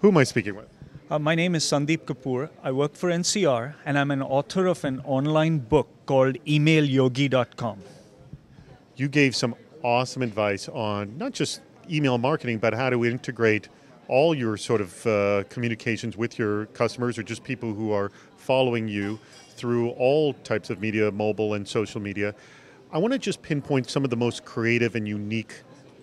Who am I speaking with? My name is Sandeep Kapur. I work for NCR, and I'm an author of an online book called emailyogi.com. You gave some awesome advice on not just email marketing, but how to integrate all your sort of communications with your customers or just people who are following you through all types of media, mobile and social media. I want to just pinpoint some of the most creative and unique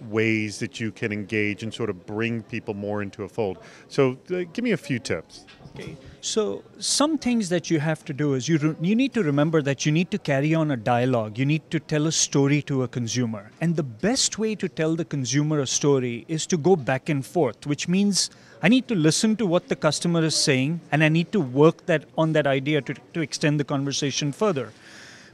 ways that you can engage and sort of bring people more into a fold. So give me a few tips. Okay. So some things that you have to do is you need to remember that you need to carry on a dialogue. You need to tell a story to a consumer. And the best way to tell the consumer a story is to go back and forth, which means I need to listen to what the customer is saying and I need to work on that idea to extend the conversation further.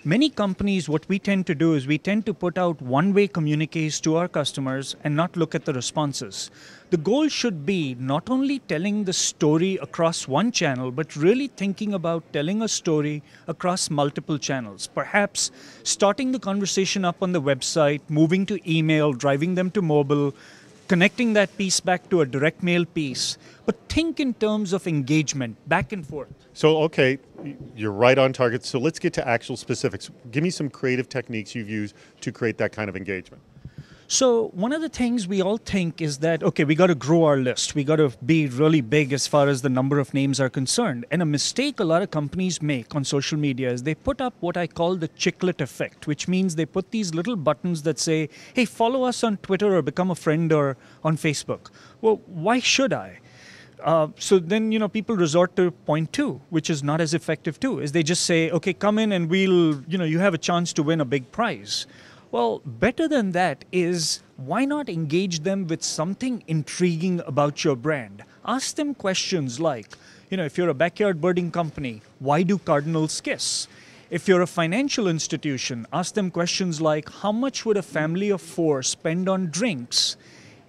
Many companies, what we tend to do is we tend to put out one-way communiques to our customers and not look at the responses. The goal should be not only telling the story across one channel, but really thinking about telling a story across multiple channels. Perhaps starting the conversation up on the website, moving to email, driving them to mobile, connecting that piece back to a direct mail piece. But think in terms of engagement, back and forth. So, okay, you're right on target. So let's get to actual specifics. Give me some creative techniques you've used to create that kind of engagement. So one of the things we all think is that, okay, we got to grow our list. We got to be really big as far as the number of names are concerned. And a mistake a lot of companies make on social media is they put up what I call the chiclet effect, which means they put these little buttons that say, hey, follow us on Twitter or become a friend or on Facebook. Well, why should I? So then, people resort to point two, which is not as effective too, is they just say, okay, come in and you have a chance to win a big prize. Well, better than that is why not engage them with something intriguing about your brand? Ask them questions like, if you're a backyard birding company, why do cardinals kiss? If you're a financial institution, ask them questions like, how much would a family of 4 spend on drinks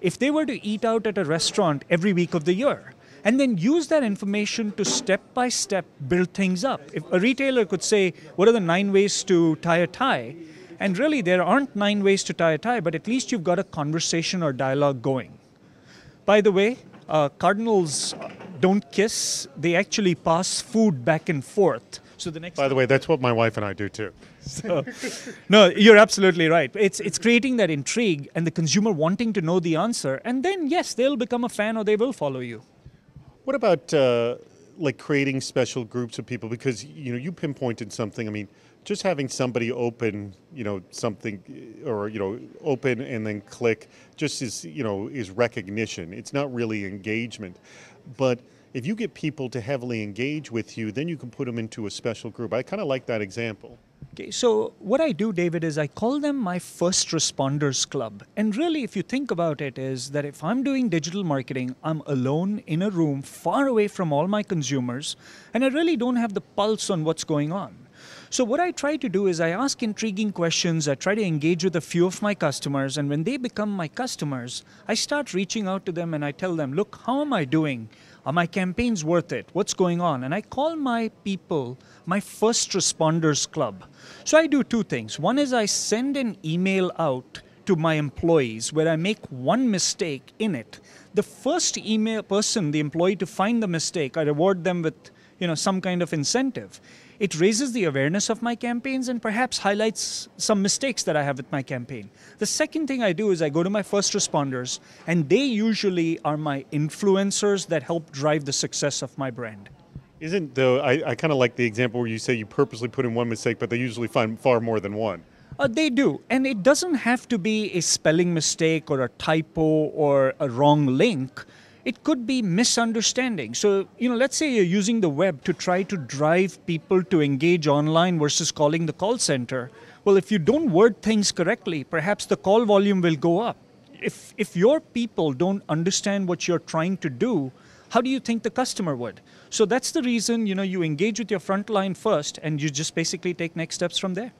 if they were to eat out at a restaurant every week of the year? And then use that information to step-by-step build things up. If a retailer could say, what are the 9 ways to tie a tie? And really, there aren't 9 ways to tie a tie, but at least you've got a conversation or dialogue going. By the way, cardinals don't kiss. They actually pass food back and forth. So the next. By the way, that's what my wife and I do too. So, no, you're absolutely right. It's creating that intrigue and the consumer wanting to know the answer. And then, yes, they'll become a fan or they will follow you. What about like creating special groups of people? Because you pinpointed something. I mean, just having somebody open something or open and then click just is recognition. It's not really engagement. But if you get people to heavily engage with you, then you can put them into a special group. I kind of like that example. Okay, so what I do, David, is I call them my first responders club. And really, if you think about it, is that if I'm doing digital marketing, I'm alone in a room far away from all my consumers, and I really don't have the pulse on what's going on. So what I try to do is I ask intriguing questions, I try to engage with a few of my customers, and when they become my customers, I start reaching out to them and I tell them, look, how am I doing? Are my campaigns worth it? What's going on? And I call my people my first responders club. So I do 2 things. One is I send an email out to my employees where I make one mistake in it. The first email person, the employee, to find the mistake, I reward them with some kind of incentive. It raises the awareness of my campaigns and perhaps highlights some mistakes that I have with my campaign. The second thing I do is I go to my first responders, and they usually are my influencers that help drive the success of my brand. Isn't though, I kind of like the example where you say you purposely put in one mistake, but they usually find far more than one. They do. And it doesn't have to be a spelling mistake or a typo or a wrong link. It could be misunderstanding. So, let's say you're using the web to try to drive people to engage online versus calling the call center. Well, if you don't word things correctly, perhaps the call volume will go up. If your people don't understand what you're trying to do, how do you think the customer would? So that's the reason, you engage with your front line first and you just basically take next steps from there.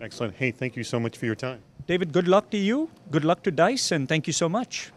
Excellent. Hey, thank you so much for your time. David, good luck to you. Good luck to Dice, and thank you so much.